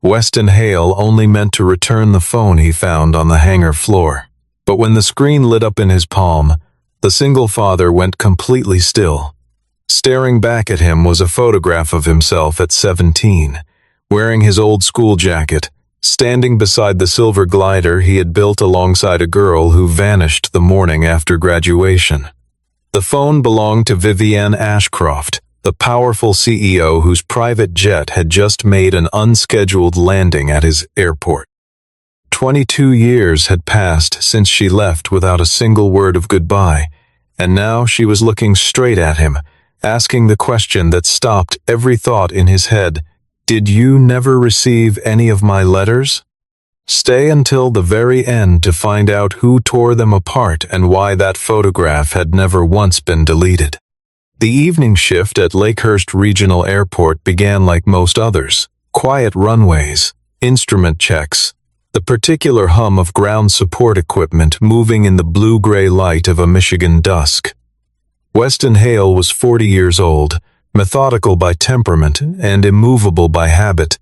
Weston Hale only meant to return the phone he found on the hangar floor. But when the screen lit up in his palm, the single father went completely still. Staring back at him was a photograph of himself at 17, wearing his old school jacket, standing beside the silver glider he had built alongside a girl who vanished the morning after graduation. The phone belonged to Vivienne Ashcroft, the powerful CEO whose private jet had just made an unscheduled landing at his airport. 22 years had passed since she left without a single word of goodbye, and now she was looking straight at him, asking the question that stopped every thought in his head. Did you never receive any of my letters? Stay until the very end to find out who tore them apart and why that photograph had never once been deleted. The evening shift at Lakehurst Regional Airport began like most others. Quiet runways, instrument checks, the particular hum of ground support equipment moving in the blue-gray light of a Michigan dusk. Weston Hale was 40 years old, methodical by temperament and immovable by habit,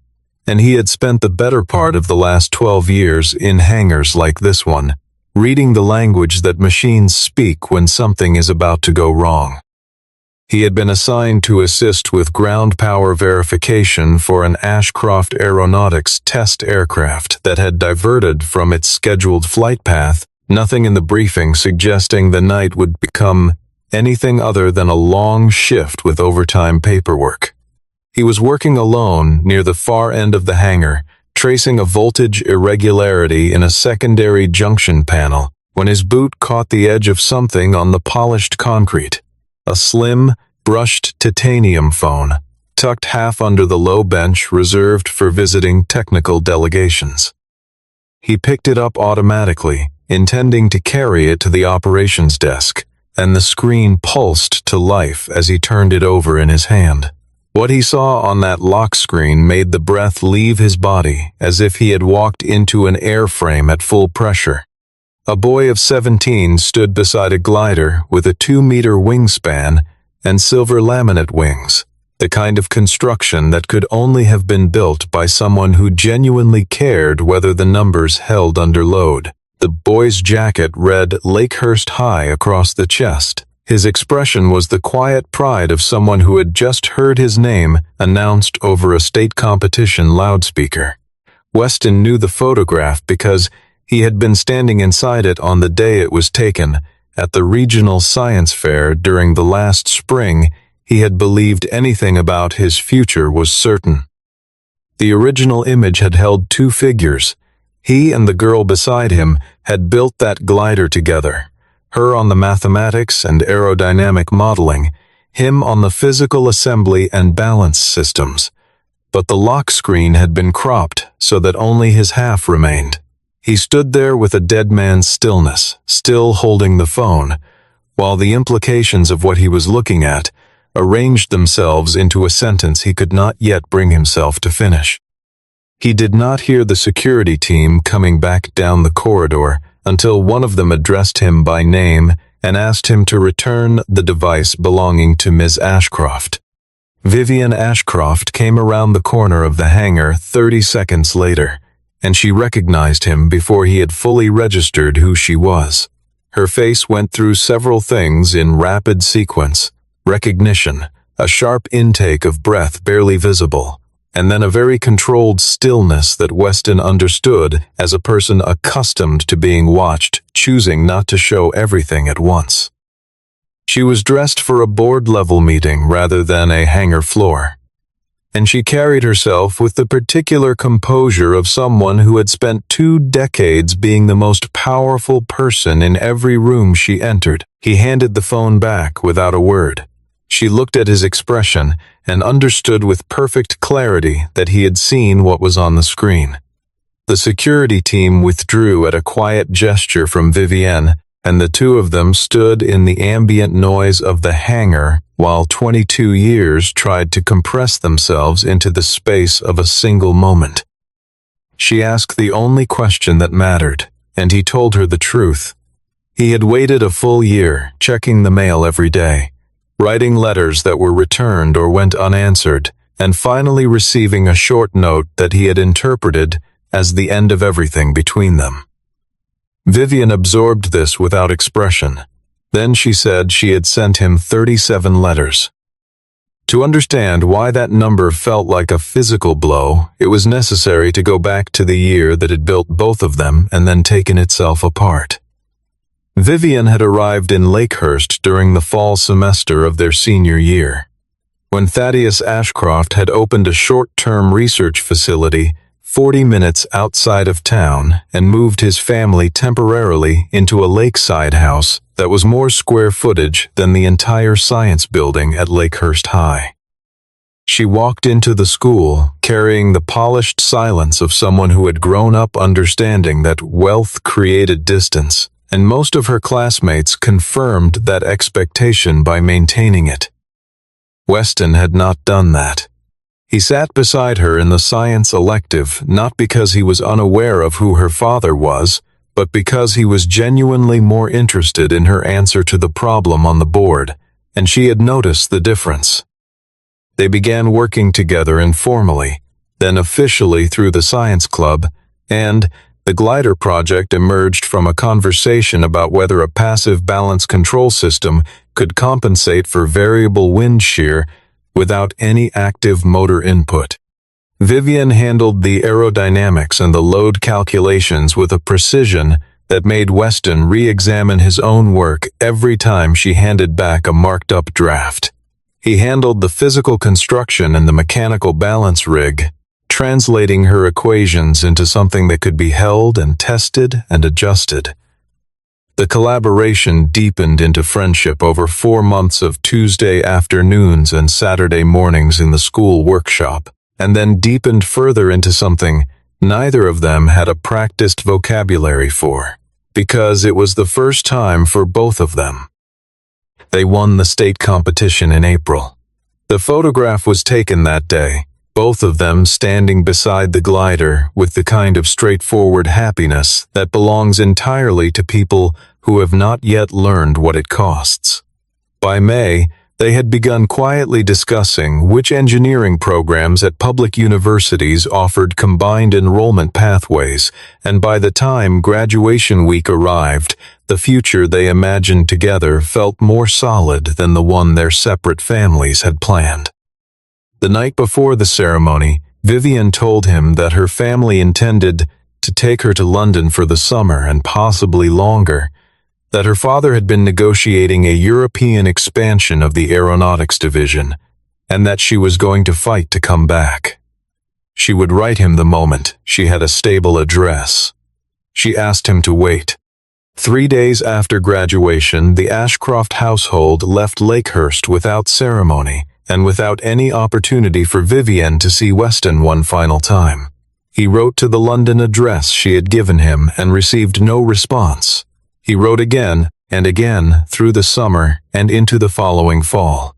and he had spent the better part of the last 12 years in hangars like this one, reading the language that machines speak when something is about to go wrong. He had been assigned to assist with ground power verification for an Ashcroft Aeronautics test aircraft that had diverted from its scheduled flight path, nothing in the briefing suggesting the night would become anything other than a long shift with overtime paperwork. He was working alone near the far end of the hangar, tracing a voltage irregularity in a secondary junction panel, when his boot caught the edge of something on the polished concrete. A slim, brushed titanium phone, tucked half under the low bench reserved for visiting technical delegations. He picked it up automatically, intending to carry it to the operations desk, and the screen pulsed to life as he turned it over in his hand. What he saw on that lock screen made the breath leave his body as if he had walked into an airframe at full pressure. A boy of 17 stood beside a glider with a 2-meter wingspan and silver laminate wings, the kind of construction that could only have been built by someone who genuinely cared whether the numbers held under load. The boy's jacket read Lakehurst High across the chest. His expression was the quiet pride of someone who had just heard his name announced over a state competition loudspeaker. Weston knew the photograph because he had been standing inside it on the day it was taken. At the regional science fair during the last spring, he had believed anything about his future was certain. The original image had held two figures. He and the girl beside him had built that glider together, her on the mathematics and aerodynamic modeling, him on the physical assembly and balance systems. But the lock screen had been cropped so that only his half remained. He stood there with a dead man's stillness, still holding the phone, while the implications of what he was looking at arranged themselves into a sentence he could not yet bring himself to finish. He did not hear the security team coming back down the corridor until one of them addressed him by name and asked him to return the device belonging to Ms. Ashcroft. Vivienne Ashcroft came around the corner of the hangar 30 seconds later, and she recognized him before he had fully registered who she was. Her face went through several things in rapid sequence: recognition, a sharp intake of breath barely visible, and then a very controlled stillness that Weston understood as a person accustomed to being watched, choosing not to show everything at once. She was dressed for a board-level meeting rather than a hangar floor, and she carried herself with the particular composure of someone who had spent 2 decades being the most powerful person in every room she entered. He handed the phone back without a word. She looked at his expression and understood with perfect clarity that he had seen what was on the screen. The security team withdrew at a quiet gesture from Vivienne, and the two of them stood in the ambient noise of the hangar while 22 years tried to compress themselves into the space of a single moment. She asked the only question that mattered, and he told her the truth. He had waited a full year, checking the mail every day, writing letters that were returned or went unanswered, and finally receiving a short note that he had interpreted as the end of everything between them. Vivian absorbed this without expression. Then she said she had sent him 37 letters. To understand why that number felt like a physical blow, it was necessary to go back to the year that had built both of them and then taken itself apart. Vivian had arrived in Lakehurst during the fall semester of their senior year, when Thaddeus Ashcroft had opened a short-term research facility 40 minutes outside of town and moved his family temporarily into a lakeside house that was more square footage than the entire science building at Lakehurst High. She walked into the school carrying the polished silence of someone who had grown up understanding that wealth created distance, and most of her classmates confirmed that expectation by maintaining it. Weston had not done that. He sat beside her in the science elective not because he was unaware of who her father was, but because he was genuinely more interested in her answer to the problem on the board, and she had noticed the difference. They began working together informally, then officially through the science club, and the glider project emerged from a conversation about whether a passive balance control system could compensate for variable wind shear without any active motor input. Vivian handled the aerodynamics and the load calculations with a precision that made Weston re-examine his own work every time she handed back a marked-up draft. He handled the physical construction and the mechanical balance rig, translating her equations into something that could be held and tested and adjusted. The collaboration deepened into friendship over 4 months of Tuesday afternoons and Saturday mornings in the school workshop, and then deepened further into something neither of them had a practiced vocabulary for, because it was the first time for both of them. They won the state competition in April. The photograph was taken that day, both of them standing beside the glider with the kind of straightforward happiness that belongs entirely to people who have not yet learned what it costs. By May, they had begun quietly discussing which engineering programs at public universities offered combined enrollment pathways, and by the time graduation week arrived, the future they imagined together felt more solid than the one their separate families had planned. The night before the ceremony, Vivian told him that her family intended to take her to London for the summer and possibly longer, that her father had been negotiating a European expansion of the aeronautics division, and that she was going to fight to come back. She would write him the moment she had a stable address. She asked him to wait. 3 days after graduation, the Ashcroft household left Lakehurst without ceremony and without any opportunity for Vivian to see Weston one final time. He wrote to the London address she had given him and received no response. He wrote again and again through the summer and into the following fall.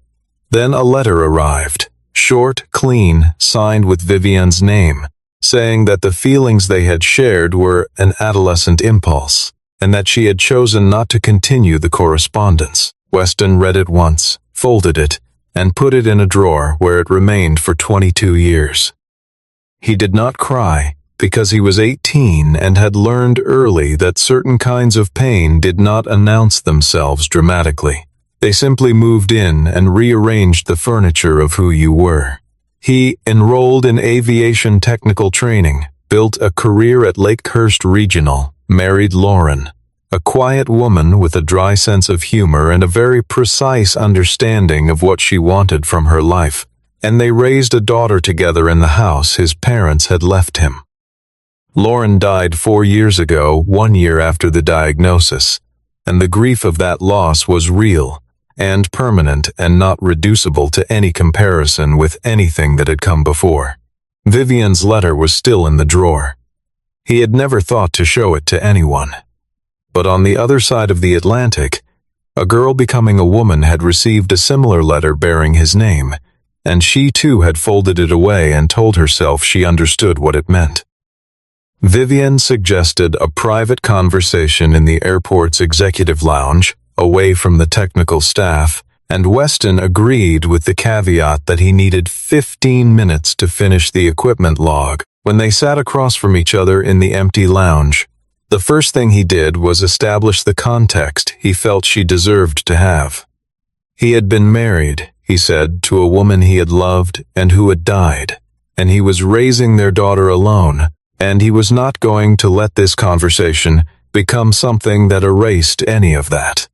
Then a letter arrived, short, clean, signed with Vivian's name, saying that the feelings they had shared were an adolescent impulse, and that she had chosen not to continue the correspondence. Weston read it once, folded it, and put it in a drawer where it remained for 22 years. He did not cry, because he was 18 and had learned early that certain kinds of pain did not announce themselves dramatically. They simply moved in and rearranged the furniture of who you were. He enrolled in aviation technical training, built a career at Lakehurst Regional, married Lauren, a quiet woman with a dry sense of humor and a very precise understanding of what she wanted from her life, and they raised a daughter together in the house his parents had left him. Lauren died 4 years ago, 1 year after the diagnosis, and the grief of that loss was real and permanent and not reducible to any comparison with anything that had come before. Vivian's letter was still in the drawer. He had never thought to show it to anyone. But on the other side of the Atlantic, a girl becoming a woman had received a similar letter bearing his name, and she too had folded it away and told herself she understood what it meant. Vivian suggested a private conversation in the airport's executive lounge, away from the technical staff, and Weston agreed with the caveat that he needed 15 minutes to finish the equipment log. When they sat across from each other in the empty lounge, the first thing he did was establish the context he felt she deserved to have. He had been married, he said, to a woman he had loved and who had died, and he was raising their daughter alone, and he was not going to let this conversation become something that erased any of that.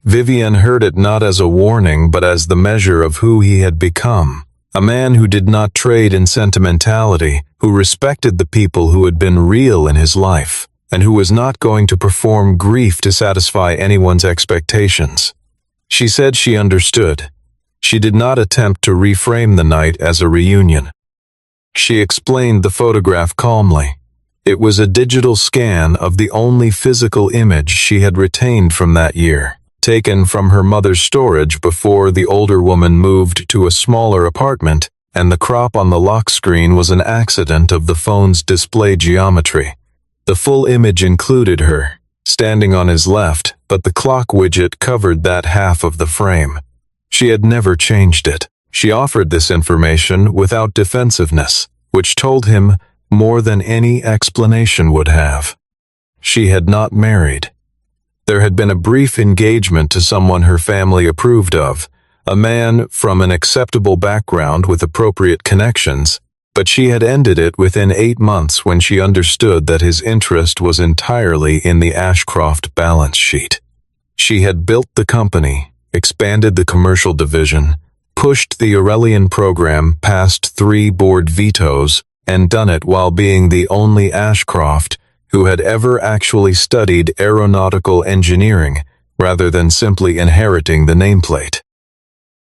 Vivian heard it not as a warning but as the measure of who he had become, a man who did not trade in sentimentality, who respected the people who had been real in his life, and who was not going to perform grief to satisfy anyone's expectations. She said she understood. She did not attempt to reframe the night as a reunion. She explained the photograph calmly. It was a digital scan of the only physical image she had retained from that year, taken from her mother's storage before the older woman moved to a smaller apartment, and the crop on the lock screen was an accident of the phone's display geometry. The full image included her, standing on his left, but the clock widget covered that half of the frame. She had never changed it. She offered this information without defensiveness, which told him more than any explanation would have. She had not married. There had been a brief engagement to someone her family approved of, a man from an acceptable background with appropriate connections, but she had ended it within 8 months when she understood that his interest was entirely in the Ashcroft balance sheet. She had built the company, expanded the commercial division, pushed the Aurelian program past 3 board vetoes, and done it while being the only Ashcroft who had ever actually studied aeronautical engineering rather than simply inheriting the nameplate.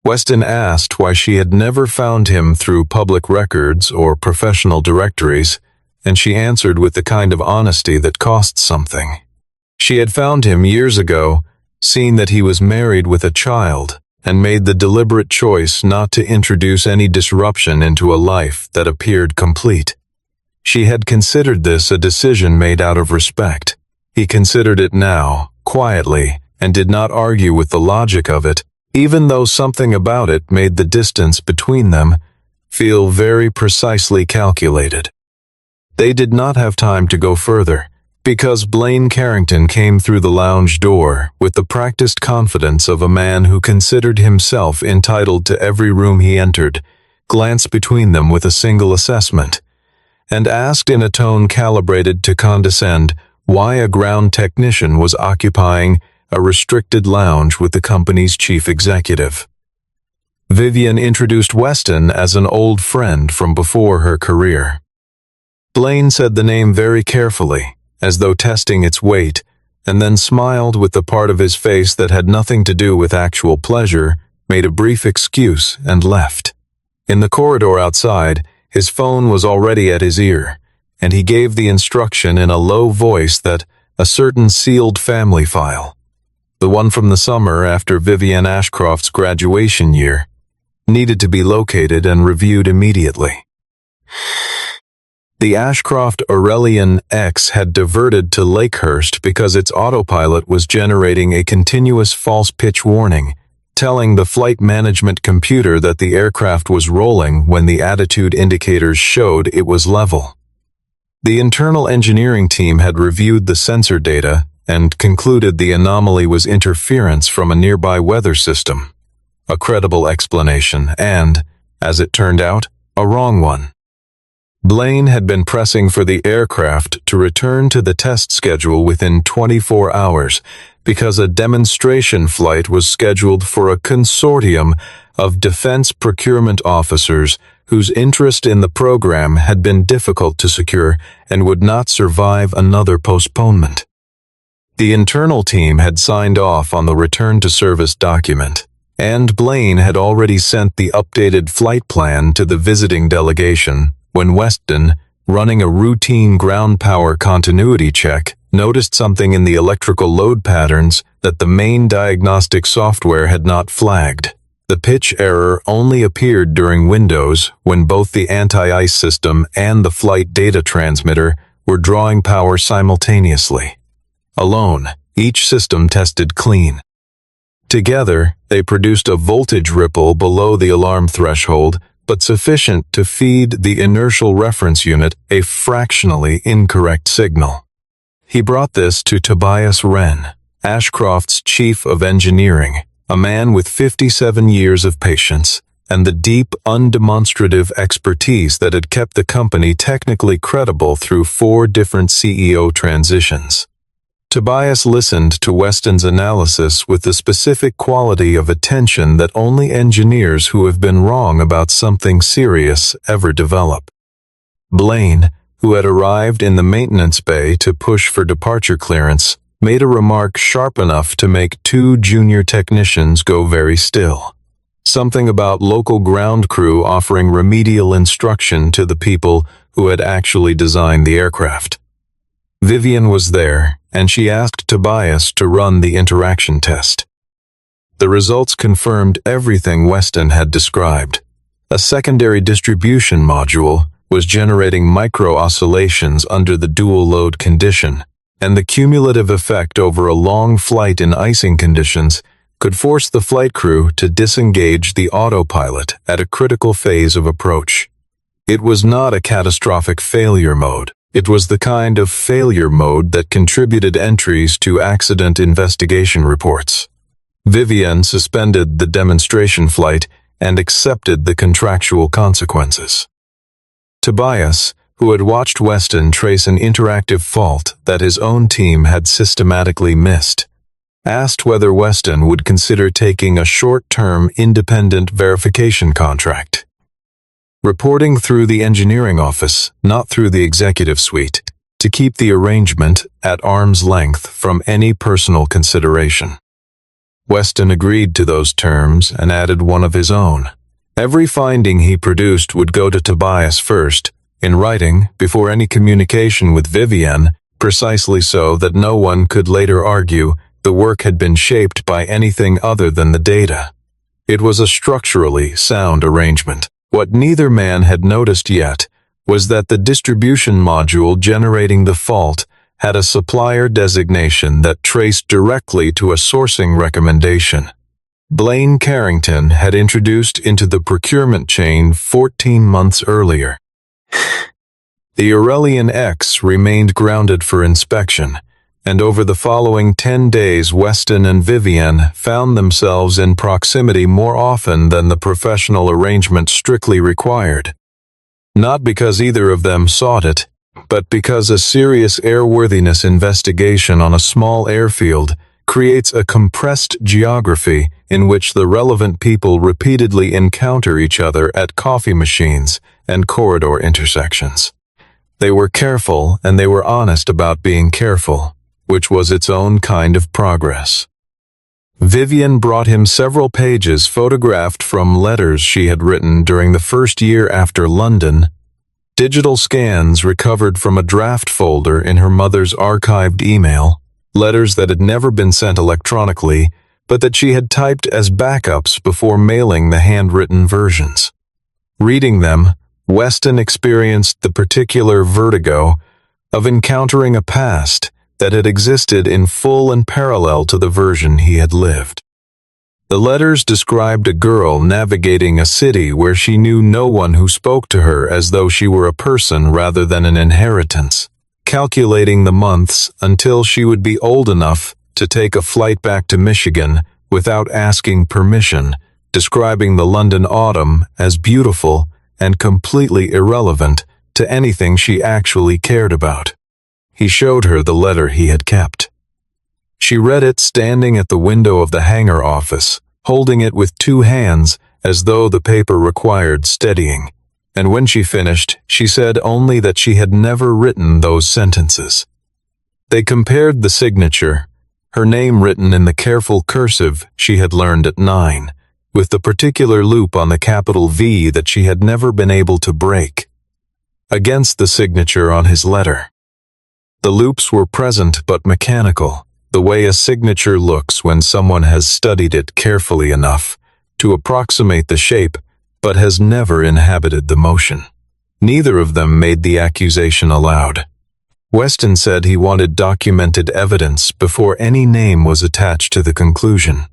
Weston asked why she had never found him through public records or professional directories, and she answered with the kind of honesty that costs something. She had found him years ago, seen that he was married with a child, and made the deliberate choice not to introduce any disruption into a life that appeared complete. She had considered this a decision made out of respect. He considered it now, quietly, and did not argue with the logic of it, even though something about it made the distance between them feel very precisely calculated. They did not have time to go further, because Blaine Carrington came through the lounge door with the practiced confidence of a man who considered himself entitled to every room he entered, glanced between them with a single assessment, and asked in a tone calibrated to condescend why a ground technician was occupying a restricted lounge with the company's chief executive. Vivian introduced Weston as an old friend from before her career. Blaine said the name very carefully, as though testing its weight, and then smiled with the part of his face that had nothing to do with actual pleasure, made a brief excuse, and left. In the corridor outside, his phone was already at his ear, and he gave the instruction in a low voice that a certain sealed family file, the one from the summer after Vivian Ashcroft's graduation year, needed to be located and reviewed immediately. The Ashcroft Aurelian X had diverted to Lakehurst because its autopilot was generating a continuous false pitch warning, telling the flight management computer that the aircraft was rolling when the attitude indicators showed it was level. The internal engineering team had reviewed the sensor data and concluded the anomaly was interference from a nearby weather system, a credible explanation and, as it turned out, a wrong one. Blaine had been pressing for the aircraft to return to the test schedule within 24 hours because a demonstration flight was scheduled for a consortium of defense procurement officers whose interest in the program had been difficult to secure and would not survive another postponement. The internal team had signed off on the return to service document, and Blaine had already sent the updated flight plan to the visiting delegation when Weston, running a routine ground power continuity check, noticed something in the electrical load patterns that the main diagnostic software had not flagged. The pitch error only appeared during windows when both the anti-ice system and the flight data transmitter were drawing power simultaneously. Alone, each system tested clean. Together, they produced a voltage ripple below the alarm threshold, but sufficient to feed the inertial reference unit a fractionally incorrect signal. He brought this to Tobias Wren, Ashcroft's chief of engineering, a man with 57 years of patience and the deep, undemonstrative expertise that had kept the company technically credible through 4 different CEO transitions. Tobias listened to Weston's analysis with the specific quality of attention that only engineers who have been wrong about something serious ever develop. Blaine, who had arrived in the maintenance bay to push for departure clearance, made a remark sharp enough to make 2 junior technicians go very still. Something about local ground crew offering remedial instruction to the people who had actually designed the aircraft. Vivian was there, and she asked Tobias to run the interaction test. The results confirmed everything Weston had described. A secondary distribution module was generating micro-oscillations under the dual-load condition, and the cumulative effect over a long flight in icing conditions could force the flight crew to disengage the autopilot at a critical phase of approach. It was not a catastrophic failure mode. It was the kind of failure mode that contributed entries to accident investigation reports. Vivian suspended the demonstration flight and accepted the contractual consequences. Tobias, who had watched Weston trace an interactive fault that his own team had systematically missed, asked whether Weston would consider taking a short-term independent verification contract. Reporting through the engineering office, not through the executive suite, to keep the arrangement at arm's length from any personal consideration. Weston agreed to those terms and added one of his own. Every finding he produced would go to Tobias first, in writing, before any communication with Vivian, precisely so that no one could later argue the work had been shaped by anything other than the data. It was a structurally sound arrangement. What neither man had noticed yet was that the distribution module generating the fault had a supplier designation that traced directly to a sourcing recommendation. Blaine Carrington had introduced into the procurement chain 14 months earlier. The Aurelian X remained grounded for inspection, and over the following 10 days Weston and Vivian found themselves in proximity more often than the professional arrangement strictly required. Not because either of them sought it, but because a serious airworthiness investigation on a small airfield creates a compressed geography in which the relevant people repeatedly encounter each other at coffee machines and corridor intersections. They were careful and they were honest about being careful, which was its own kind of progress. Vivian brought him several pages photographed from letters she had written during the first year after London, digital scans recovered from a draft folder in her mother's archived email, letters that had never been sent electronically, but that she had typed as backups before mailing the handwritten versions. Reading them, Weston experienced the particular vertigo of encountering a past that had existed in full and parallel to the version he had lived. The letters described a girl navigating a city where she knew no one who spoke to her as though she were a person rather than an inheritance, calculating the months until she would be old enough to take a flight back to Michigan without asking permission, describing the London autumn as beautiful and completely irrelevant to anything she actually cared about. He showed her the letter he had kept. She read it standing at the window of the hangar office, holding it with 2 hands as though the paper required steadying, and when she finished, she said only that she had never written those sentences. They compared the signature, her name written in the careful cursive she had learned at 9, with the particular loop on the capital V that she had never been able to break, against the signature on his letter. The loops were present but mechanical, the way a signature looks when someone has studied it carefully enough to approximate the shape but has never inhabited the motion. Neither of them made the accusation aloud. Weston said he wanted documented evidence before any name was attached to the conclusion.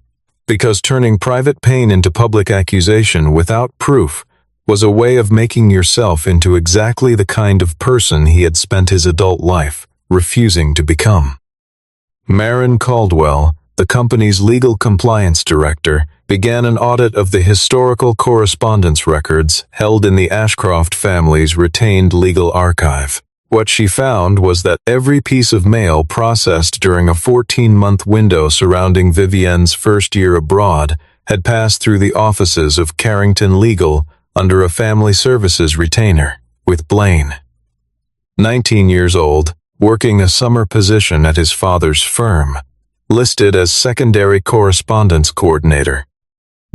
because turning private pain into public accusation without proof was a way of making yourself into exactly the kind of person he had spent his adult life refusing to become. Marin Caldwell, the company's legal compliance director, began an audit of the historical correspondence records held in the Ashcroft family's retained legal archive. What she found was that every piece of mail processed during a 14-month window surrounding Vivienne's first year abroad had passed through the offices of Carrington Legal under a family services retainer, with Blaine, 19 years old, working a summer position at his father's firm, listed as secondary correspondence coordinator.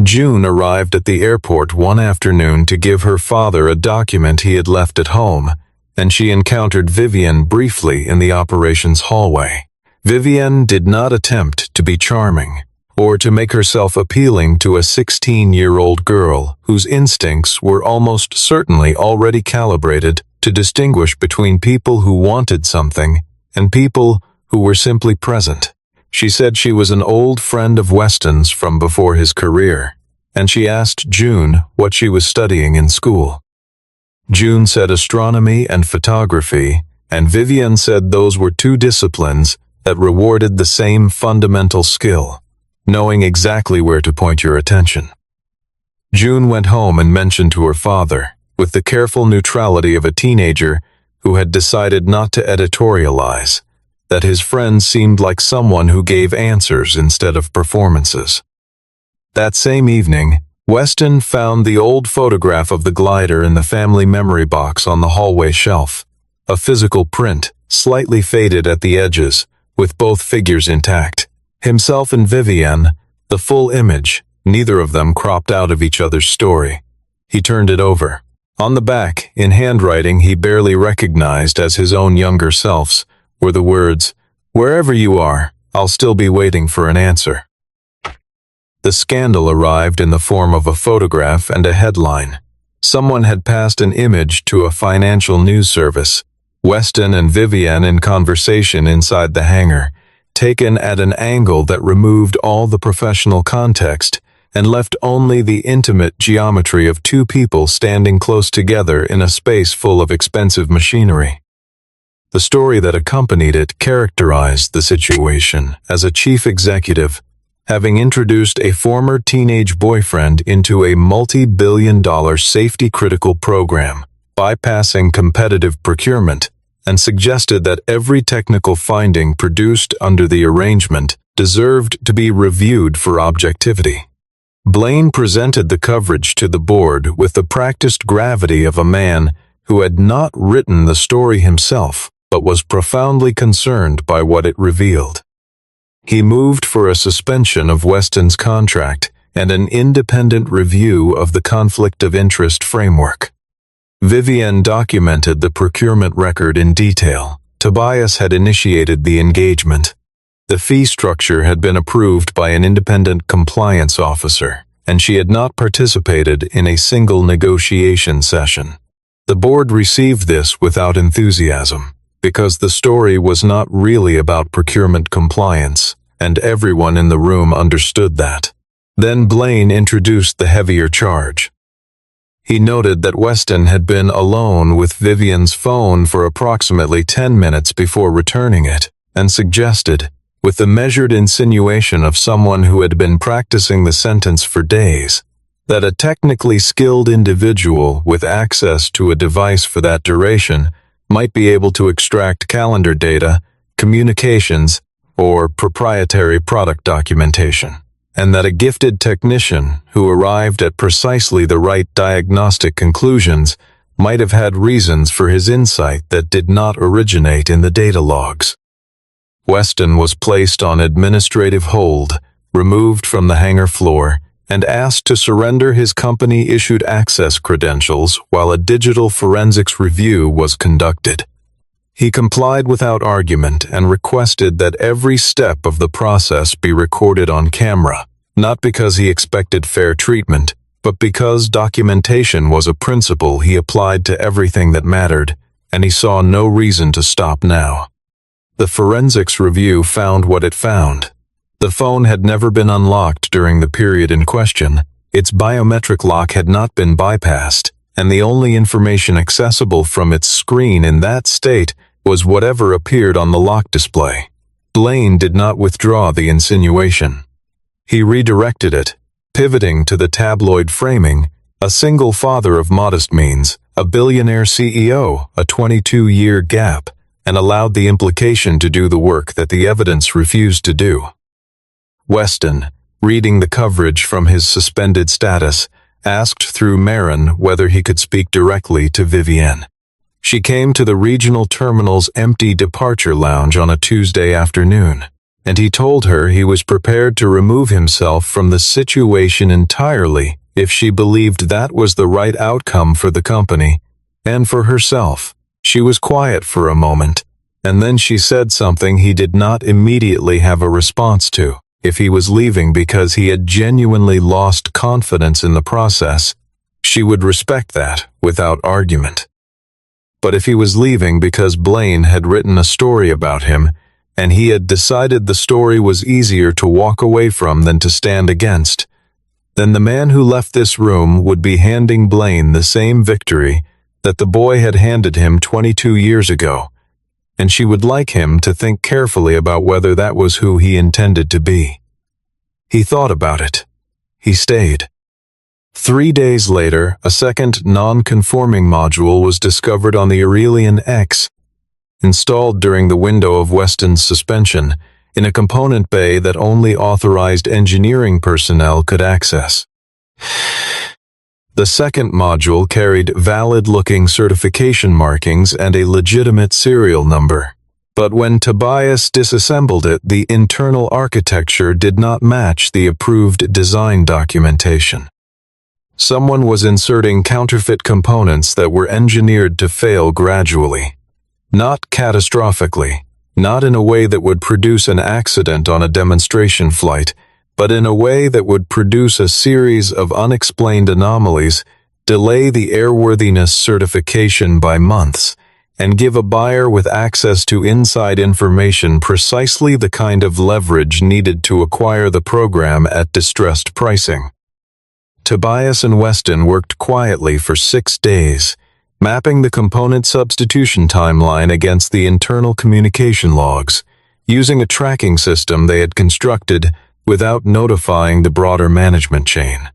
June arrived at the airport one afternoon to give her father a document he had left at home, and she encountered Vivienne briefly in the operations hallway. Vivienne did not attempt to be charming, or to make herself appealing to a 16-year-old girl whose instincts were almost certainly already calibrated to distinguish between people who wanted something and people who were simply present. She said she was an old friend of Weston's from before his career, and she asked June what she was studying in school. June said astronomy and photography, and Vivienne said those were two disciplines that rewarded the same fundamental skill, knowing exactly where to point your attention. June went home and mentioned to her father, with the careful neutrality of a teenager who had decided not to editorialize, that his friend seemed like someone who gave answers instead of performances. That same evening, Weston found the old photograph of the glider in the family memory box on the hallway shelf, a physical print, slightly faded at the edges, with both figures intact. Himself and Vivienne, the full image, neither of them cropped out of each other's story. He turned it over. On the back, in handwriting he barely recognized as his own younger self's, were the words, "Wherever you are, I'll still be waiting for an answer." The scandal arrived in the form of a photograph and a headline. Someone had passed an image to a financial news service, Weston and Vivienne in conversation inside the hangar, taken at an angle that removed all the professional context and left only the intimate geometry of two people standing close together in a space full of expensive machinery. The story that accompanied it characterized the situation as a chief executive, having introduced a former teenage boyfriend into a multi-billion-dollar safety-critical program, bypassing competitive procurement, and suggested that every technical finding produced under the arrangement deserved to be reviewed for objectivity. Blaine presented the coverage to the board with the practiced gravity of a man who had not written the story himself, but was profoundly concerned by what it revealed. He moved for a suspension of Weston's contract and an independent review of the conflict of interest framework. Vivienne documented the procurement record in detail. Tobias had initiated the engagement. The fee structure had been approved by an independent compliance officer, and she had not participated in a single negotiation session. The board received this without enthusiasm, because the story was not really about procurement compliance, and everyone in the room understood that. Then Blaine introduced the heavier charge. He noted that Weston had been alone with Vivienne's phone for approximately 10 minutes before returning it, and suggested, with the measured insinuation of someone who had been practicing the sentence for days, that a technically skilled individual with access to a device for that duration might be able to extract calendar data, communications, or proprietary product documentation, and that a gifted technician who arrived at precisely the right diagnostic conclusions might have had reasons for his insight that did not originate in the data logs. Weston was placed on administrative hold, removed from the hangar floor, and asked to surrender his company-issued access credentials while a digital forensics review was conducted. He complied without argument and requested that every step of the process be recorded on camera, not because he expected fair treatment, but because documentation was a principle he applied to everything that mattered, and he saw no reason to stop now. The forensics review found what it found. The phone had never been unlocked during the period in question, its biometric lock had not been bypassed, and the only information accessible from its screen in that state was whatever appeared on the lock display. Blaine did not withdraw the insinuation. He redirected it, pivoting to the tabloid framing, a single father of modest means, a billionaire CEO, a 22-year gap, and allowed the implication to do the work that the evidence refused to do. Weston, reading the coverage from his suspended status, asked through Marin whether he could speak directly to Vivienne. She came to the regional terminal's empty departure lounge on a Tuesday afternoon, and he told her he was prepared to remove himself from the situation entirely if she believed that was the right outcome for the company and for herself. She was quiet for a moment, and then she said something he did not immediately have a response to. If he was leaving because he had genuinely lost confidence in the process, she would respect that without argument. But if he was leaving because Blaine had written a story about him, and he had decided the story was easier to walk away from than to stand against, then the man who left this room would be handing Blaine the same victory that the boy had handed him 22 years ago, and she would like him to think carefully about whether that was who he intended to be. He thought about it. He stayed. 3 days later, a second non-conforming module was discovered on the Aurelian X, installed during the window of Weston's suspension, in a component bay that only authorized engineering personnel could access. The second module carried valid-looking certification markings and a legitimate serial number. But when Tobias disassembled it, the internal architecture did not match the approved design documentation. Someone was inserting counterfeit components that were engineered to fail gradually. Not catastrophically, not in a way that would produce an accident on a demonstration flight, but in a way that would produce a series of unexplained anomalies, delay the airworthiness certification by months, and give a buyer with access to inside information precisely the kind of leverage needed to acquire the program at distressed pricing. Tobias and Weston worked quietly for 6 days, mapping the component substitution timeline against the internal communication logs, using a tracking system they had constructed without notifying the broader management chain.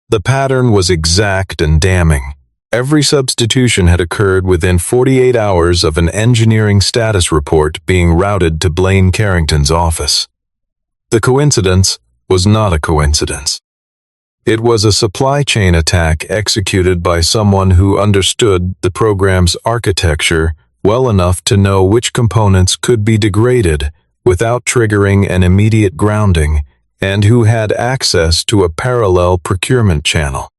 The pattern was exact and damning. Every substitution had occurred within 48 hours of an engineering status report being routed to Blaine Carrington's office. The coincidence was not a coincidence. It was a supply chain attack executed by someone who understood the program's architecture well enough to know which components could be degraded without triggering an immediate grounding, and who had access to a parallel procurement channel.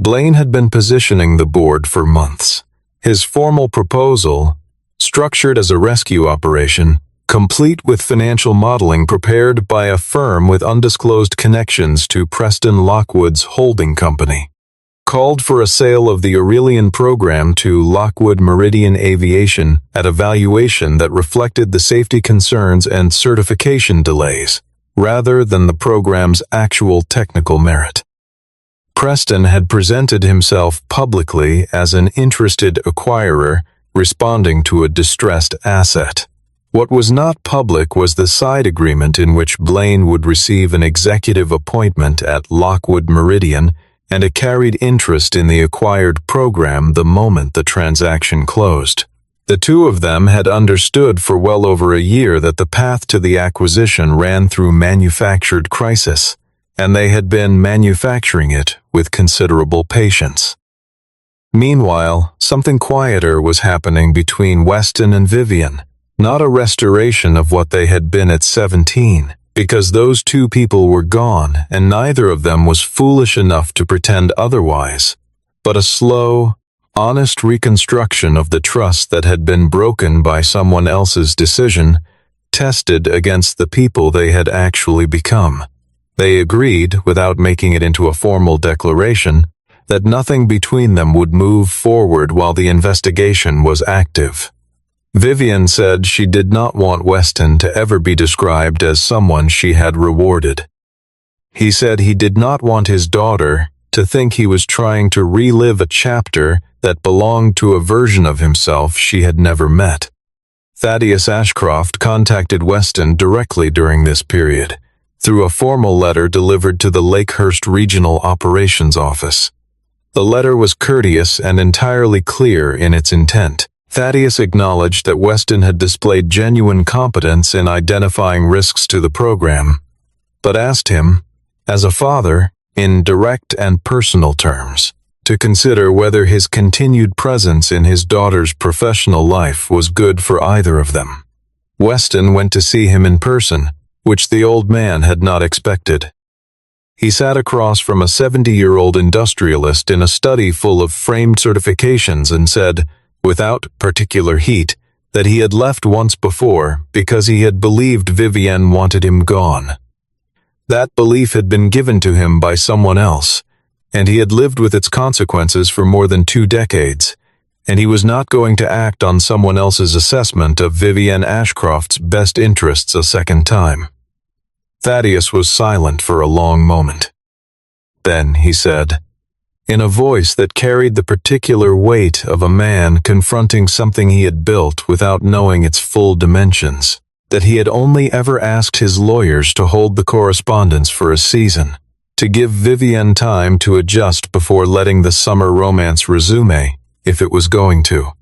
Blaine had been positioning the board for months. His formal proposal, structured as a rescue operation, complete with financial modeling prepared by a firm with undisclosed connections to Preston Lockwood's holding company, called for a sale of the Aurelian program to Lockwood Meridian Aviation at a valuation that reflected the safety concerns and certification delays, rather than the program's actual technical merit. Preston had presented himself publicly as an interested acquirer responding to a distressed asset. What was not public was the side agreement in which Blaine would receive an executive appointment at Lockwood Meridian and a carried interest in the acquired program the moment the transaction closed. The two of them had understood for well over a year that the path to the acquisition ran through manufactured crisis, and they had been manufacturing it with considerable patience. Meanwhile, something quieter was happening between Weston and Vivienne, not a restoration of what they had been at 17, because those two people were gone and neither of them was foolish enough to pretend otherwise, but a slow, honest reconstruction of the trust that had been broken by someone else's decision, tested against the people they had actually become. They agreed, without making it into a formal declaration, that nothing between them would move forward while the investigation was active. Vivian said she did not want Weston to ever be described as someone she had rewarded. He said he did not want his daughter to think he was trying to relive a chapter that belonged to a version of himself she had never met. Thaddeus Ashcroft contacted Weston directly during this period, through a formal letter delivered to the Lakehurst Regional Operations Office. The letter was courteous and entirely clear in its intent. Thaddeus acknowledged that Weston had displayed genuine competence in identifying risks to the program, but asked him, as a father, in direct and personal terms, to consider whether his continued presence in his daughter's professional life was good for either of them. Weston went to see him in person, which the old man had not expected. He sat across from a 70-year-old industrialist in a study full of framed certifications and said, without particular heat, that he had left once before because he had believed Vivienne wanted him gone. That belief had been given to him by someone else, and he had lived with its consequences for more than 2 decades, and he was not going to act on someone else's assessment of Vivienne Ashcroft's best interests a second time. Thaddeus was silent for a long moment. Then he said, in a voice that carried the particular weight of a man confronting something he had built without knowing its full dimensions, that he had only ever asked his lawyers to hold the correspondence for a season, to give Vivienne time to adjust before letting the summer romance resume, if it was going to.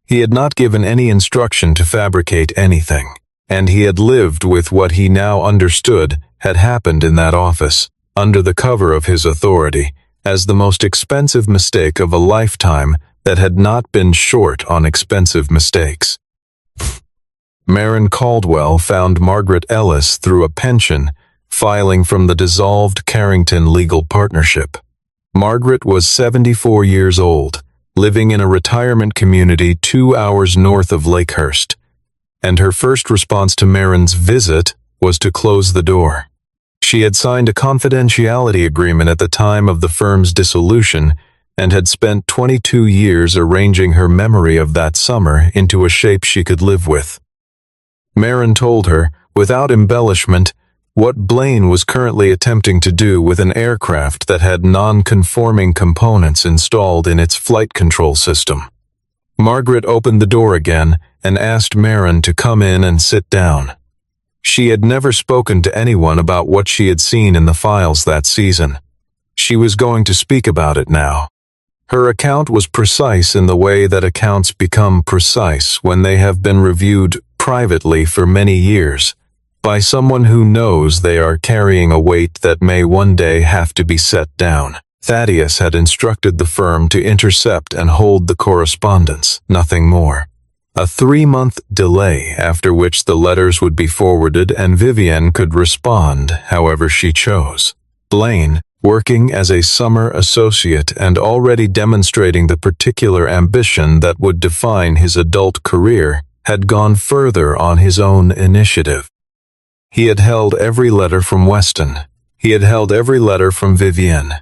He had not given any instruction to fabricate anything, and he had lived with what he now understood had happened in that office, under the cover of his authority, as the most expensive mistake of a lifetime that had not been short on expensive mistakes. Marin Caldwell found Margaret Ellis through a pension, filing from the dissolved Carrington legal partnership. Margaret was 74 years old, living in a retirement community 2 hours north of Lakehurst, and her first response to Marin's visit was to close the door. She had signed a confidentiality agreement at the time of the firm's dissolution and had spent 22 years arranging her memory of that summer into a shape she could live with. Marin told her, without embellishment, what Blaine was currently attempting to do with an aircraft that had non-conforming components installed in its flight control system. Margaret opened the door again and asked Marin to come in and sit down. She had never spoken to anyone about what she had seen in the files that season. She was going to speak about it now. Her account was precise in the way that accounts become precise when they have been reviewed privately for many years, by someone who knows they are carrying a weight that may one day have to be set down. Thaddeus had instructed the firm to intercept and hold the correspondence, nothing more. A 3-month delay after which the letters would be forwarded and Vivienne could respond however she chose. Blaine, working as a summer associate and already demonstrating the particular ambition that would define his adult career, had gone further on his own initiative. He had held every letter from Weston. He had held every letter from Vivienne.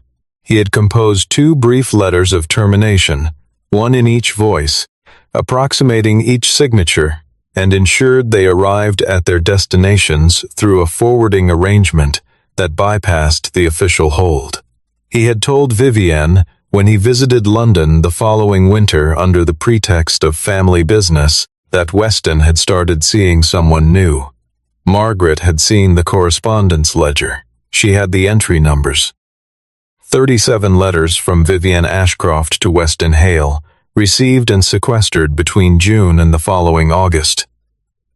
He had composed 2 brief letters of termination, one in each voice, approximating each signature, and ensured they arrived at their destinations through a forwarding arrangement that bypassed the official hold. He had told Vivienne, when he visited London the following winter under the pretext of family business, that Weston had started seeing someone new. Margaret had seen the correspondence ledger. She had the entry numbers. 37 letters from Vivienne Ashcroft to Weston Hale, received and sequestered between June and the following August.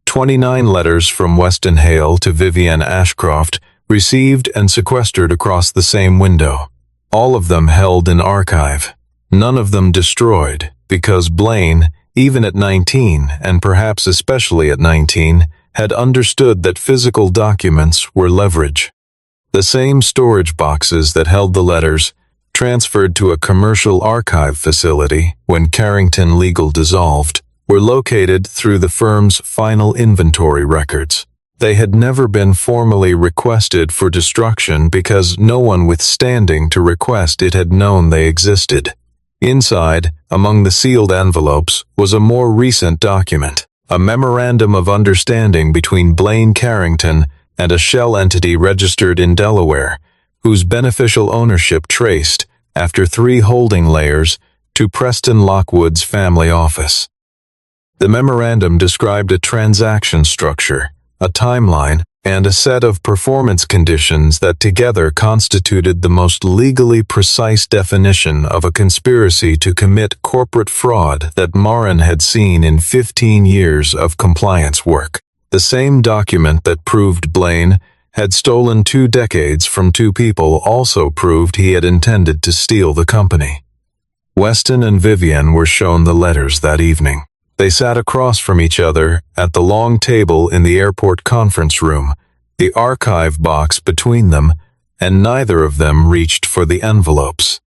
29 letters from Weston Hale to Vivienne Ashcroft, received and sequestered across the same window. All of them held in archive. None of them destroyed, because Blaine, even at 19, and perhaps especially at 19, had understood that physical documents were leverage. The same storage boxes that held the letters, transferred to a commercial archive facility when Carrington Legal dissolved, were located through the firm's final inventory records. They had never been formally requested for destruction because no one with standing to request it had known they existed. Inside, among the sealed envelopes, was a more recent document, a memorandum of understanding between Blaine Carrington and a shell entity registered in Delaware, whose beneficial ownership traced, after 3 holding layers, to Preston Lockwood's family office. The memorandum described a transaction structure, a timeline, and a set of performance conditions that together constituted the most legally precise definition of a conspiracy to commit corporate fraud that Marin had seen in 15 years of compliance work. The same document that proved Blaine had stolen 2 decades from 2 people also proved he had intended to steal the company. Weston and Vivian were shown the letters that evening. They sat across from each other at the long table in the airport conference room, the archive box between them, and neither of them reached for the envelopes.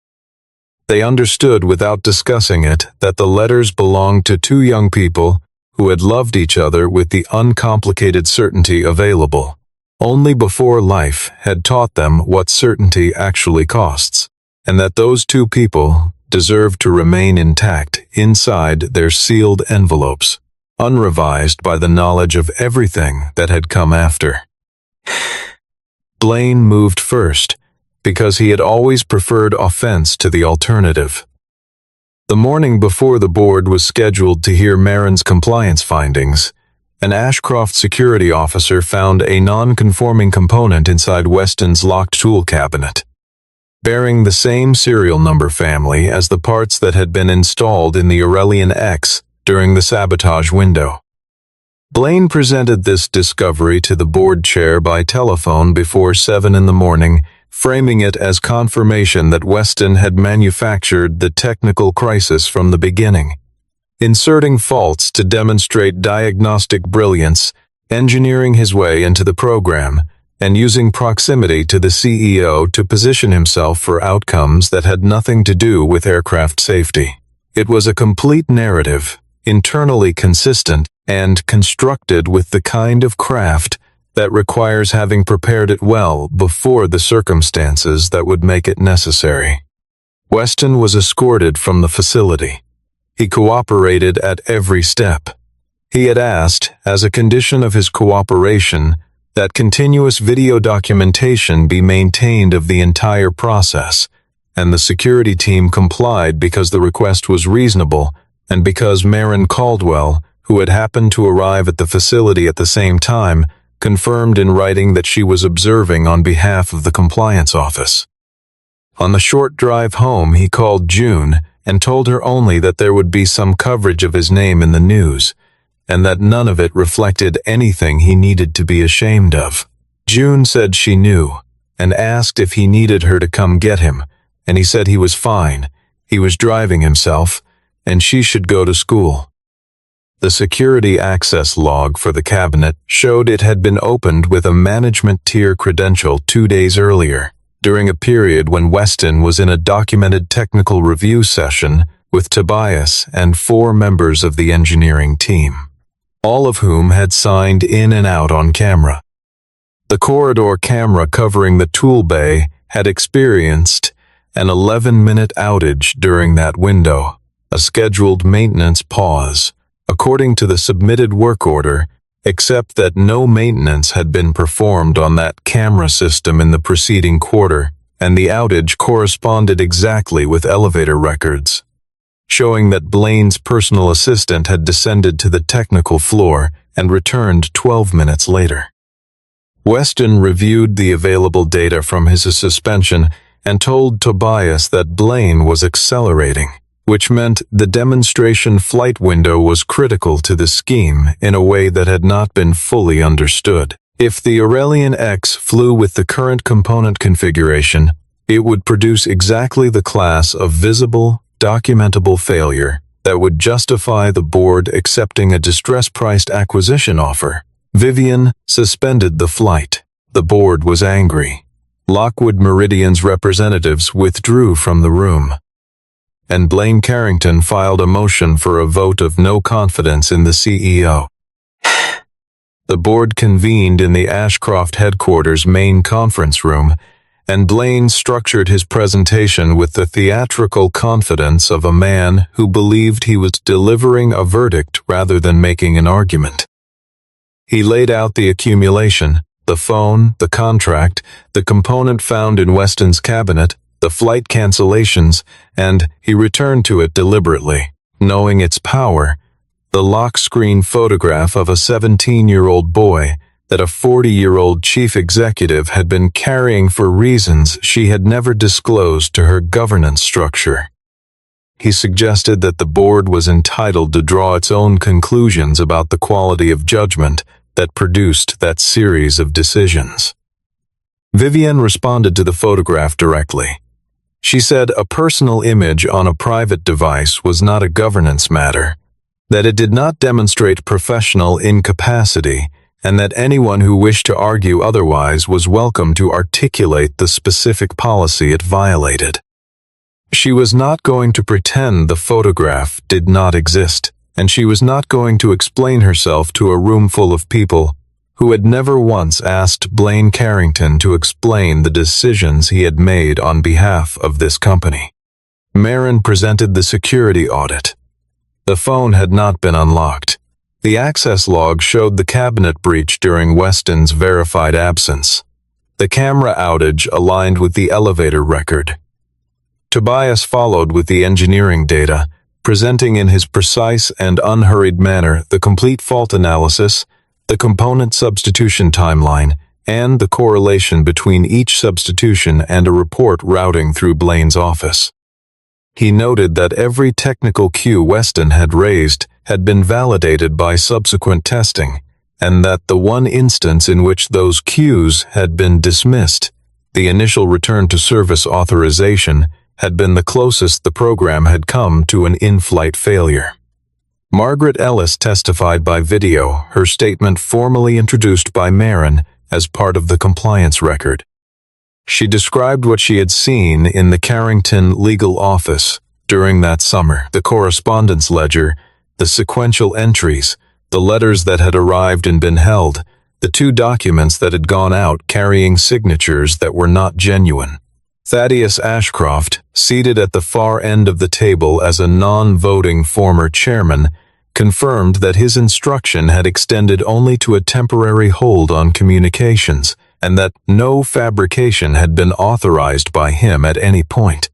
They understood without discussing it that the letters belonged to 2 young people who had loved each other with the uncomplicated certainty available. Only before life had taught them what certainty actually costs, and that those 2 people deserved to remain intact inside their sealed envelopes, unrevised by the knowledge of everything that had come after. Blaine moved first, because he had always preferred offense to the alternative. The morning before the board was scheduled to hear Marin's compliance findings, an Ashcroft security officer found a non-conforming component inside Weston's locked tool cabinet, bearing the same serial number family as the parts that had been installed in the Aurelian X during the sabotage window. Blaine presented this discovery to the board chair by telephone before 7 in the morning, framing it as confirmation that Weston had manufactured the technical crisis from the beginning, inserting faults to demonstrate diagnostic brilliance, engineering his way into the program, and using proximity to the CEO to position himself for outcomes that had nothing to do with aircraft safety. It was a complete narrative, internally consistent, and constructed with the kind of craft that requires having prepared it well before the circumstances that would make it necessary. Weston was escorted from the facility. He cooperated at every step. He had asked, as a condition of his cooperation, that continuous video documentation be maintained of the entire process, and the security team complied because the request was reasonable and because Marin Caldwell, who had happened to arrive at the facility at the same time, confirmed in writing that she was observing on behalf of the compliance office. On the short drive home, he called June and told her only that there would be some coverage of his name in the news, and that none of it reflected anything he needed to be ashamed of. June said she knew, and asked if he needed her to come get him, and he said he was fine, he was driving himself, and she should go to school. The security access log for the cabinet showed it had been opened with a management tier credential 2 days earlier, during a period when Weston was in a documented technical review session with Tobias and 4 members of the engineering team, all of whom had signed in and out on camera. The corridor camera covering the tool bay had experienced an 11-minute outage during that window, a scheduled maintenance pause, according to the submitted work order, except that no maintenance had been performed on that camera system in the preceding quarter, and the outage corresponded exactly with elevator records, showing that Blaine's personal assistant had descended to the technical floor and returned 12 minutes later. Weston reviewed the available data from his suspension and told Tobias that Blaine was accelerating, which meant the demonstration flight window was critical to the scheme in a way that had not been fully understood. If the Aurelian X flew with the current component configuration, it would produce exactly the class of visible, documentable failure that would justify the board accepting a distress-priced acquisition offer. Vivian suspended the flight. The board was angry. Lockwood Meridian's representatives withdrew from the room, and Blaine Carrington filed a motion for a vote of no confidence in the CEO. The board convened in the Ashcroft headquarters main conference room, and Blaine structured his presentation with the theatrical confidence of a man who believed he was delivering a verdict rather than making an argument. He laid out the accumulation, the phone, the contract, the component found in Weston's cabinet, the flight cancellations, and he returned to it deliberately, knowing its power, the lock screen photograph of a 17-year-old boy that a 40-year-old chief executive had been carrying for reasons she had never disclosed to her governance structure. He suggested that the board was entitled to draw its own conclusions about the quality of judgment that produced that series of decisions. Vivian responded to the photograph directly. She said a personal image on a private device was not a governance matter, that it did not demonstrate professional incapacity, and that anyone who wished to argue otherwise was welcome to articulate the specific policy it violated. She was not going to pretend the photograph did not exist, and she was not going to explain herself to a room full of people who had never once asked Blaine Carrington to explain the decisions he had made on behalf of this company. Marin presented the security audit. The phone had not been unlocked. The access log showed the cabinet breach during Weston's verified absence. The camera outage aligned with the elevator record. Tobias followed with the engineering data, presenting in his precise and unhurried manner the complete fault analysis, the component substitution timeline, and the correlation between each substitution and a report routing through Blaine's office. He noted that every technical cue Weston had raised had been validated by subsequent testing, and that the one instance in which those cues had been dismissed, the initial return to service authorization, had been the closest the program had come to an in-flight failure. Margaret Ellis testified by video, her statement formally introduced by Marin as part of the compliance record. She described what she had seen in the Carrington legal office during that summer, the correspondence ledger, the sequential entries, the letters that had arrived and been held, the 2 documents that had gone out carrying signatures that were not genuine. Thaddeus Ashcroft, seated at the far end of the table as a non-voting former chairman, confirmed that his instruction had extended only to a temporary hold on communications, and that no fabrication had been authorized by him at any point.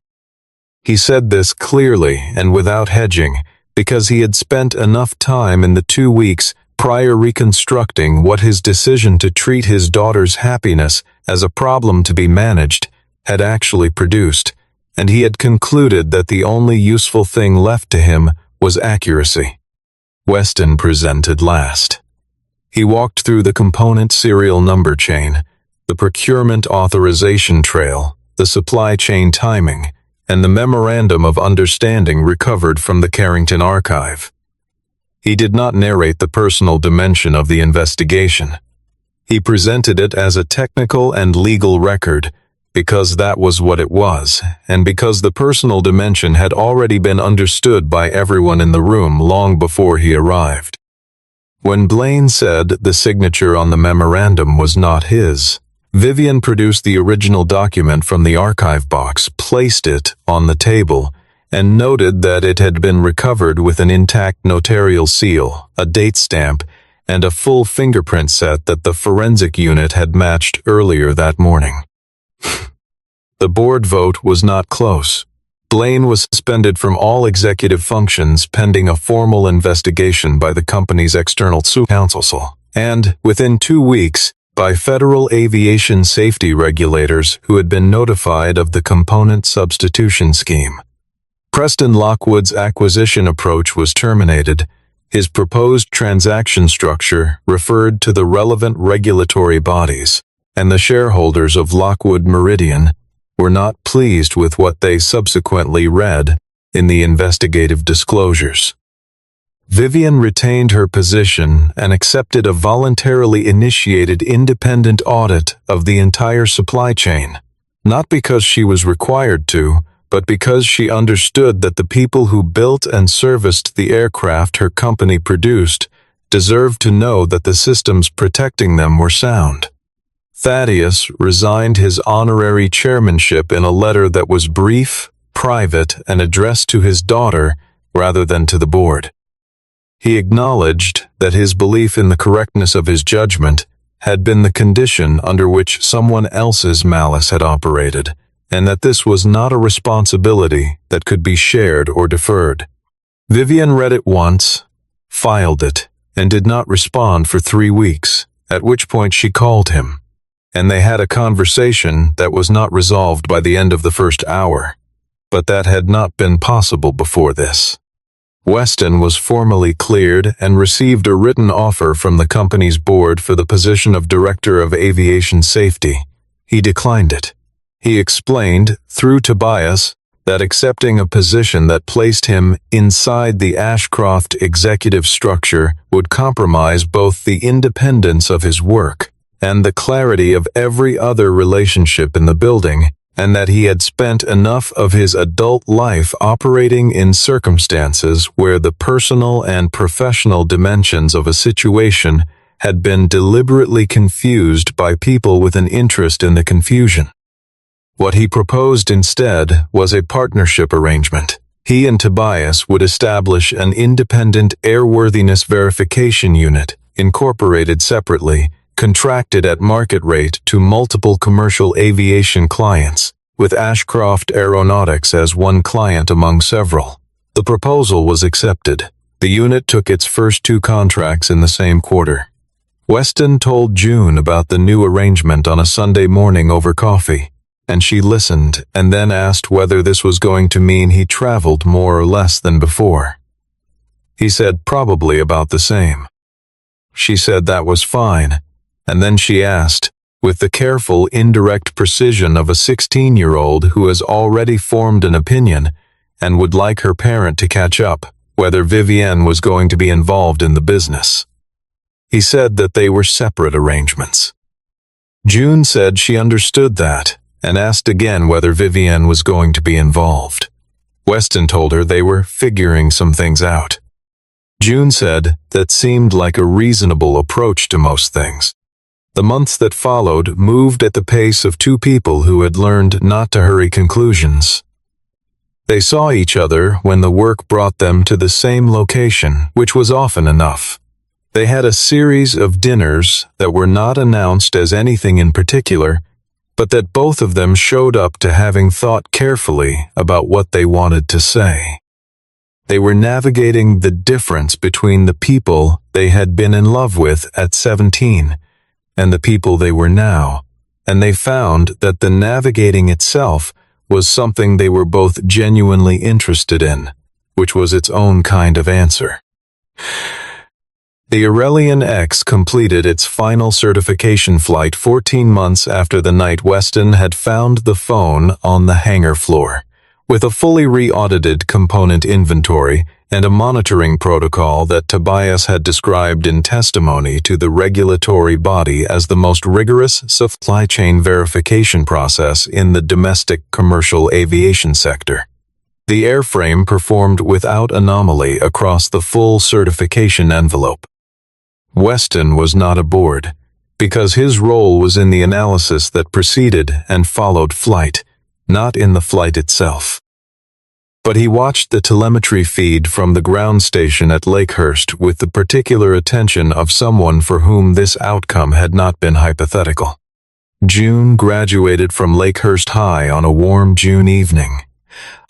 He said this clearly and without hedging, because he had spent enough time in the 2 weeks prior reconstructing what his decision to treat his daughter's happiness as a problem to be managed had actually produced, and he had concluded that the only useful thing left to him was accuracy. Weston presented last. He walked through the component serial number chain, the procurement authorization trail, the supply chain timing, and the memorandum of understanding recovered from the Carrington archive. He did not narrate the personal dimension of the investigation. He presented it as a technical and legal record, because that was what it was, and because the personal dimension had already been understood by everyone in the room long before he arrived. When Blaine said the signature on the memorandum was not his, Vivian produced the original document from the archive box, placed it on the table, and noted that it had been recovered with an intact notarial seal, a date stamp, and a full fingerprint set that the forensic unit had matched earlier that morning. The board vote was not close. Blaine was suspended from all executive functions pending a formal investigation by the company's external counsel, and, within 2 weeks, by federal aviation safety regulators who had been notified of the component substitution scheme. Preston Lockwood's acquisition approach was terminated. His proposed transaction structure referred to the relevant regulatory bodies, and the shareholders of Lockwood Meridian were not pleased with what they subsequently read in the investigative disclosures. Vivian retained her position and accepted a voluntarily initiated independent audit of the entire supply chain, not because she was required to, but because she understood that the people who built and serviced the aircraft her company produced deserved to know that the systems protecting them were sound. Thaddeus resigned his honorary chairmanship in a letter that was brief, private, and addressed to his daughter rather than to the board. He acknowledged that his belief in the correctness of his judgment had been the condition under which someone else's malice had operated, and that this was not a responsibility that could be shared or deferred. Vivian read it once, filed it, and did not respond for 3 weeks, at which point she called him, and they had a conversation that was not resolved by the end of the first hour, but that had not been possible before this. Weston was formally cleared and received a written offer from the company's board for the position of Director of Aviation Safety. He declined it. He explained, through Tobias, that accepting a position that placed him inside the Ashcroft executive structure would compromise both the independence of his work and the clarity of every other relationship in the building, and that he had spent enough of his adult life operating in circumstances where the personal and professional dimensions of a situation had been deliberately confused by people with an interest in the confusion. What he proposed instead was a partnership arrangement. He and Tobias would establish an independent airworthiness verification unit, incorporated separately, contracted at market rate to multiple commercial aviation clients, with Ashcroft Aeronautics as one client among several. The proposal was accepted. The unit took its first 2 contracts in the same quarter. Weston told June about the new arrangement on a Sunday morning over coffee, and she listened and then asked whether this was going to mean he traveled more or less than before. He said probably about the same. She said that was fine, and then she asked, with the careful, indirect precision of a 16-year-old who has already formed an opinion and would like her parent to catch up, whether Vivienne was going to be involved in the business. He said that they were separate arrangements. June said she understood that and asked again whether Vivienne was going to be involved. Weston told her they were figuring some things out. June said that seemed like a reasonable approach to most things. The months that followed moved at the pace of 2 people who had learned not to hurry conclusions. They saw each other when the work brought them to the same location, which was often enough. They had a series of dinners that were not announced as anything in particular, but that both of them showed up to having thought carefully about what they wanted to say. They were navigating the difference between the people they had been in love with at 17 and the people they were now, and they found that the navigating itself was something they were both genuinely interested in, which was its own kind of answer. The Aurelian X completed its final certification flight 14 months after the night Weston had found the phone on the hangar floor, with a fully re-audited component inventory and a monitoring protocol that Tobias had described in testimony to the regulatory body as the most rigorous supply chain verification process in the domestic commercial aviation sector. The airframe performed without anomaly across the full certification envelope. Weston was not aboard, because his role was in the analysis that preceded and followed flight, not in the flight itself. But he watched the telemetry feed from the ground station at Lakehurst with the particular attention of someone for whom this outcome had not been hypothetical. June graduated from Lakehurst High on a warm June evening,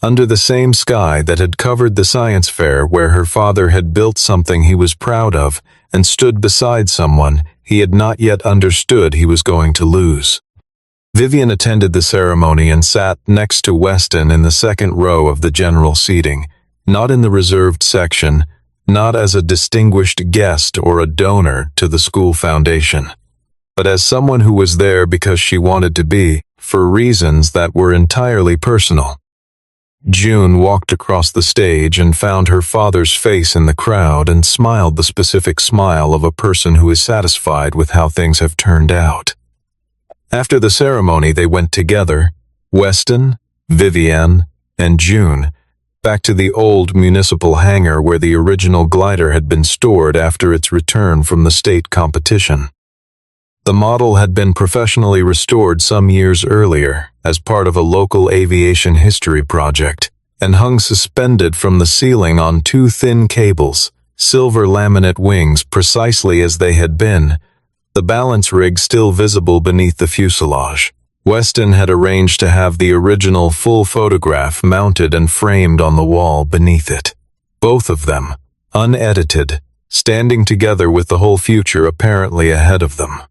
under the same sky that had covered the science fair where her father had built something he was proud of and stood beside someone he had not yet understood he was going to lose. Vivian attended the ceremony and sat next to Weston in the second row of the general seating, not in the reserved section, not as a distinguished guest or a donor to the school foundation, but as someone who was there because she wanted to be, for reasons that were entirely personal. June walked across the stage and found her father's face in the crowd and smiled the specific smile of a person who is satisfied with how things have turned out. After the ceremony, they went together, Weston, Vivienne, and June, back to the old municipal hangar where the original glider had been stored after its return from the state competition. The model had been professionally restored some years earlier as part of a local aviation history project and hung suspended from the ceiling on two thin cables, silver laminate wings precisely as they had been, the balance rig still visible beneath the fuselage. Weston had arranged to have the original full photograph mounted and framed on the wall beneath it. Both of them, unedited, standing together with the whole future apparently ahead of them.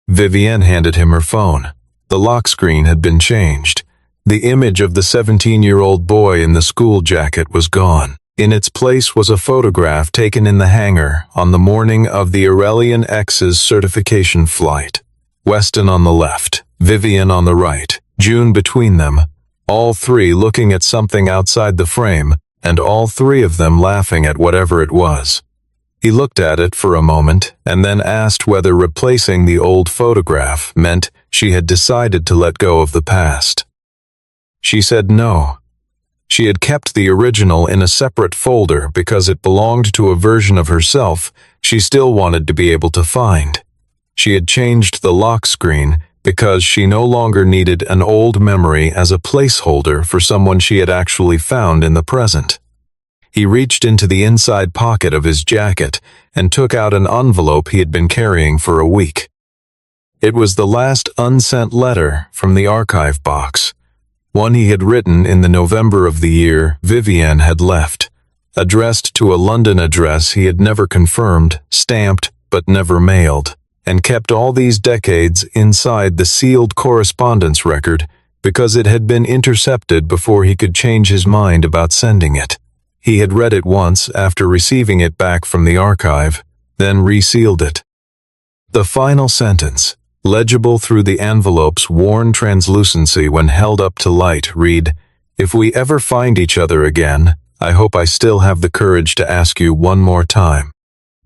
Vivienne handed him her phone. The lock screen had been changed. The image of the 17-year-old boy in the school jacket was gone. In its place was a photograph taken in the hangar on the morning of the Aurelian X's certification flight. Weston on the left, Vivienne on the right, June between them, all three looking at something outside the frame, and all three of them laughing at whatever it was. He looked at it for a moment and then asked whether replacing the old photograph meant she had decided to let go of the past. She said no. She had kept the original in a separate folder because it belonged to a version of herself she still wanted to be able to find. She had changed the lock screen because she no longer needed an old memory as a placeholder for someone she had actually found in the present. He reached into the inside pocket of his jacket and took out an envelope he had been carrying for a week. It was the last unsent letter from the archive box, one he had written in the November of the year Vivienne had left, addressed to a London address he had never confirmed, stamped but never mailed, and kept all these decades inside the sealed correspondence record because it had been intercepted before he could change his mind about sending it. He had read it once after receiving it back from the archive, then resealed it. The final sentence, legible through the envelope's worn translucency when held up to light, read, "If we ever find each other again, I hope I still have the courage to ask you one more time."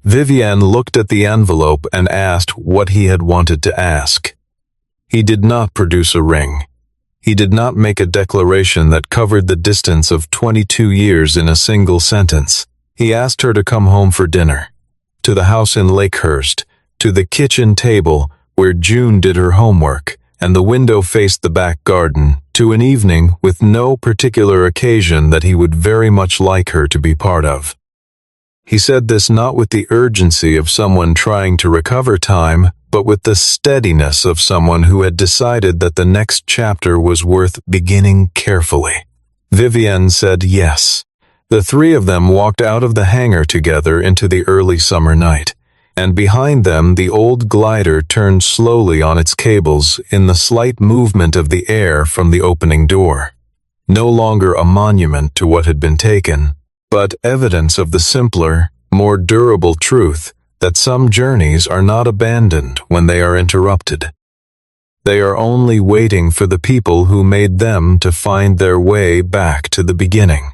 Vivienne looked at the envelope and asked what he had wanted to ask. He did not produce a ring. He did not make a declaration that covered the distance of 22 years in a single sentence. He asked her to come home for dinner, to the house in Lakehurst, to the kitchen table where June did her homework, and the window faced the back garden, to an evening with no particular occasion that he would very much like her to be part of. He said this not with the urgency of someone trying to recover time, but with the steadiness of someone who had decided that the next chapter was worth beginning carefully. Vivienne said yes. The three of them walked out of the hangar together into the early summer night, and behind them the old glider turned slowly on its cables in the slight movement of the air from the opening door. No longer a monument to what had been taken, but evidence of the simpler, more durable truth that some journeys are not abandoned when they are interrupted. They are only waiting for the people who made them to find their way back to the beginning.